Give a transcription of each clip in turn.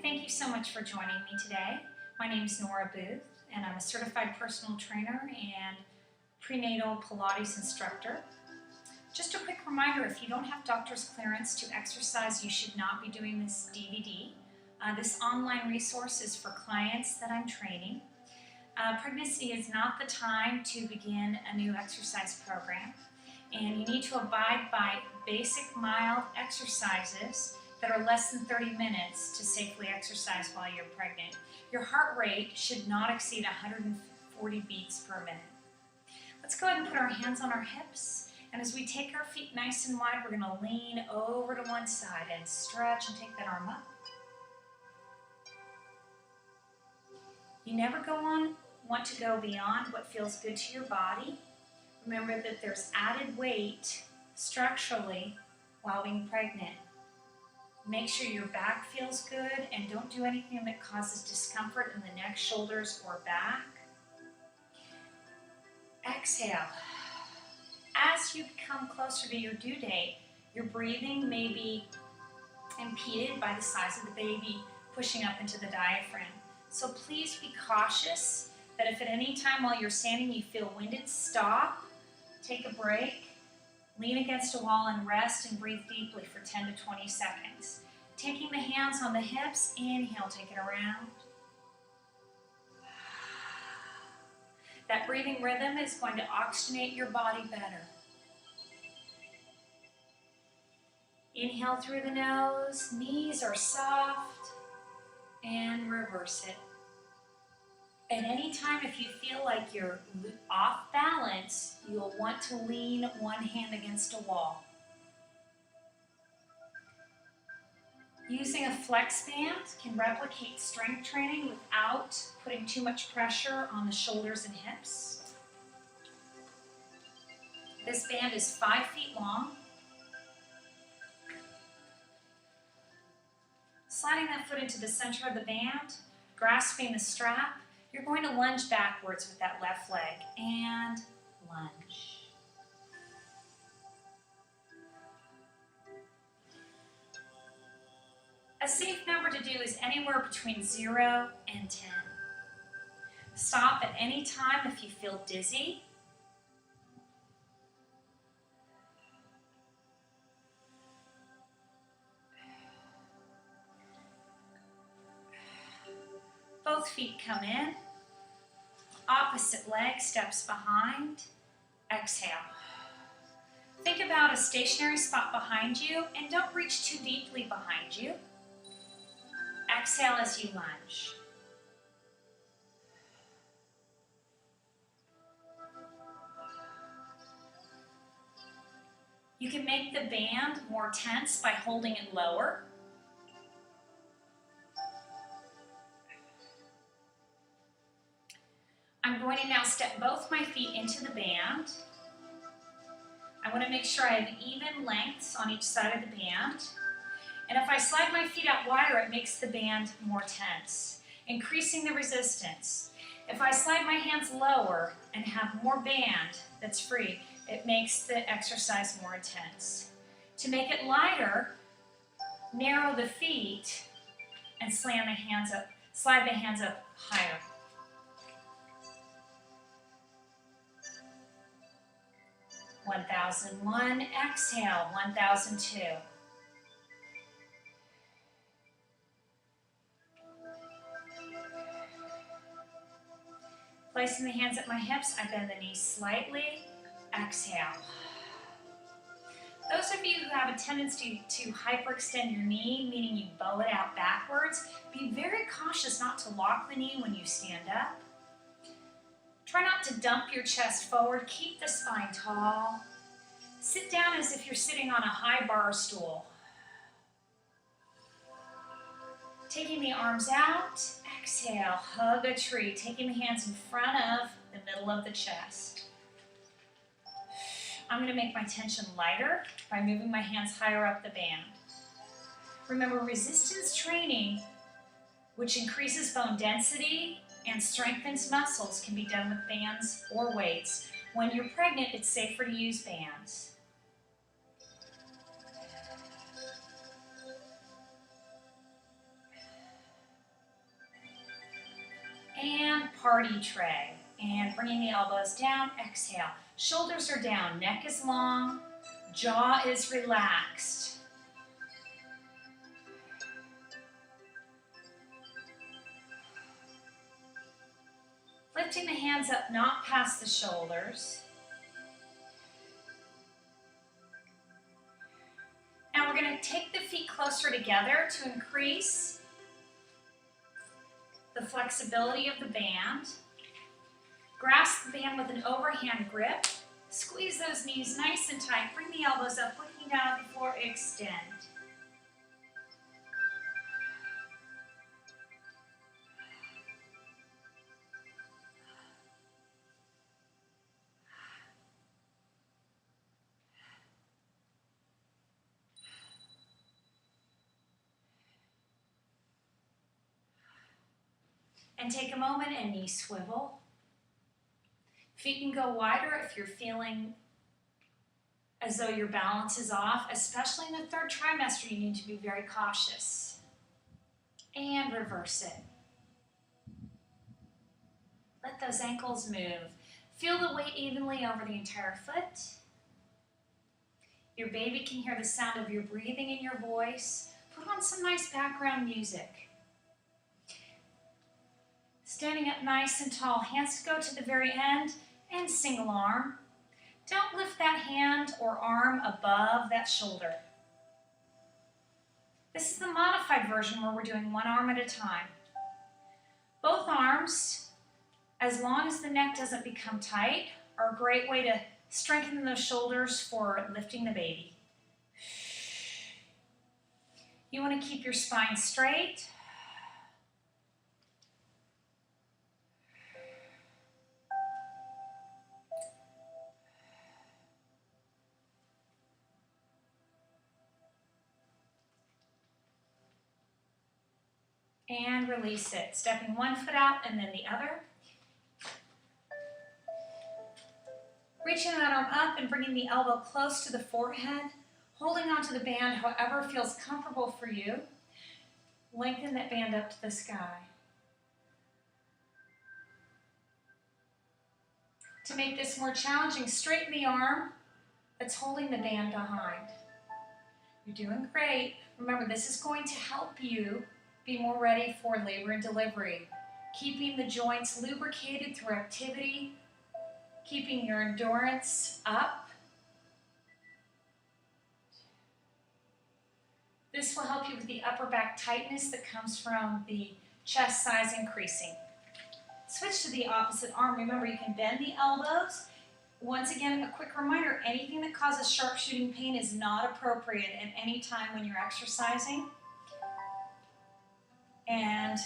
Thank you so much for joining me today. My name is Nora Booth, and I'm a certified personal trainer and prenatal Pilates instructor. Just a quick reminder, if you don't have doctor's clearance to exercise, you should not be doing this DVD. This online resource is for clients that I'm training. Pregnancy is not the time to begin a new exercise program, and you need to abide by basic mild exercises that are less than 30 minutes to safely exercise while you're pregnant. Your heart rate should not exceed 140 beats per minute. Let's go ahead and put our hands on our hips, and as we take our feet nice and wide, we're going to lean over to one side and stretch and take that arm up. You never want to go beyond what feels good to your body. Remember that there's added weight structurally while being pregnant. Make sure your back feels good and don't do anything that causes discomfort in the neck, shoulders, or back. Exhale. As you come closer to your due date, your breathing may be impeded by the size of the baby pushing up into the diaphragm. So please be cautious that if at any time while you're standing you feel winded, stop, take a break, lean against a wall and rest and breathe deeply for 10 to 20 seconds. Taking the hands on the hips, inhale, take it around. That breathing rhythm is going to oxygenate your body better. Inhale through the nose, knees are soft, and reverse it. At any time, if you feel like you're off balance, you'll want to lean one hand against a wall. Using a flex band can replicate strength training without putting too much pressure on the shoulders and hips. This band is 5 feet long. Sliding that foot into the center of the band, grasping the strap, you're going to lunge backwards with that left leg and lunge. A safe number to do is anywhere between 0 and 10. Stop at any time if you feel dizzy. Both feet come in. Opposite leg steps behind. Exhale. Think about a stationary spot behind you and don't reach too deeply behind you. Exhale as you lunge. You can make the band more tense by holding it lower. I'm going to now step both my feet into the band. I want to make sure I have even lengths on each side of the band. And if I slide my feet out wider, it makes the band more tense, increasing the resistance. If I slide my hands lower and have more band that's free, it makes the exercise more intense. To make it lighter, narrow the feet and slide the hands up higher. (1001), exhale, 1002. Placing the hands at my hips, I bend the knees slightly, exhale. Those of you who have a tendency to hyperextend your knee, meaning you bow it out backwards, be very cautious not to lock the knee when you stand up. Try not to dump your chest forward, keep the spine tall. Sit down as if you're sitting on a high bar stool. Taking the arms out, exhale, hug a tree, taking the hands in front of the middle of the chest. I'm going to make my tension lighter by moving my hands higher up the band. Remember, resistance training, which increases bone density and strengthens muscles, can be done with bands or weights. When you're pregnant, it's safer to use bands. party tray. And bringing the elbows down, exhale. Shoulders are down, neck is long, jaw is relaxed. Lifting the hands up, not past the shoulders. Now we're going to take the feet closer together to increase the flexibility of the band. Grasp the band with an overhand grip. Squeeze those knees nice and tight. Bring the elbows up, looking down at the floor, extend. And take a moment and knee swivel. Feet can go wider if you're feeling as though your balance is off, especially in the third trimester, you need to be very cautious. And reverse it. Let those ankles move. Feel the weight evenly over the entire foot. Your baby can hear the sound of your breathing in your voice. Put on some nice background music. Standing up nice and tall, hands go to the very end, and single arm. Don't lift that hand or arm above that shoulder. This is the modified version where we're doing one arm at a time. Both arms, as long as the neck doesn't become tight, are a great way to strengthen those shoulders for lifting the baby. You want to keep your spine straight. And release it, stepping one foot out and then the other. Reaching that arm up and bringing the elbow close to the forehead, holding onto the band however feels comfortable for you. Lengthen that band up to the sky. To make this more challenging, straighten the arm that's holding the band behind. You're doing great. Remember, this is going to help you be more ready for labor and delivery. Keeping the joints lubricated through activity, keeping your endurance up. This will help you with the upper back tightness that comes from the chest size increasing. Switch to the opposite arm. Remember, you can bend the elbows. Once again, a quick reminder, anything that causes sharpshooting pain is not appropriate at any time when you're exercising. And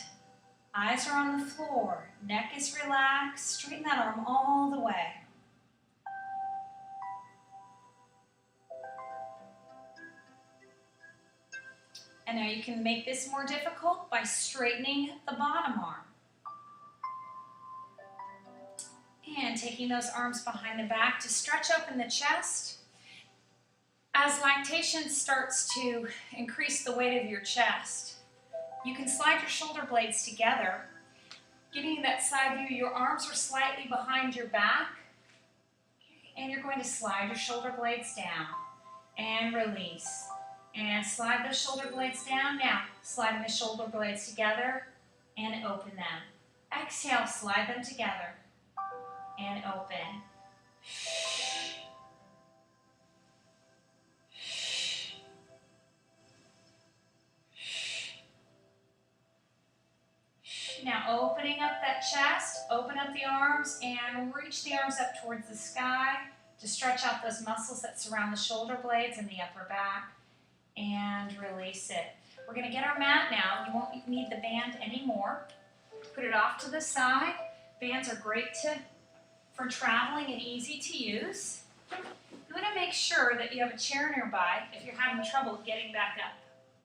eyes are on the floor, neck is relaxed, straighten that arm all the way. And now you can make this more difficult by straightening the bottom arm. And taking those arms behind the back to stretch open the chest. As lactation starts to increase the weight of your chest, you can slide your shoulder blades together, giving you that side view. Your arms are slightly behind your back, and you're going to slide your shoulder blades down and release. And slide those shoulder blades down. Now, sliding the shoulder blades together and open them. Exhale, slide them together and open. Now opening up that chest, open up the arms and reach the arms up towards the sky to stretch out those muscles that surround the shoulder blades and the upper back, and release it. We're going to get our mat now. You won't need the band anymore. Put it off to the side. Bands are great for traveling and easy to use. You want to make sure that you have a chair nearby if you're having trouble getting back up.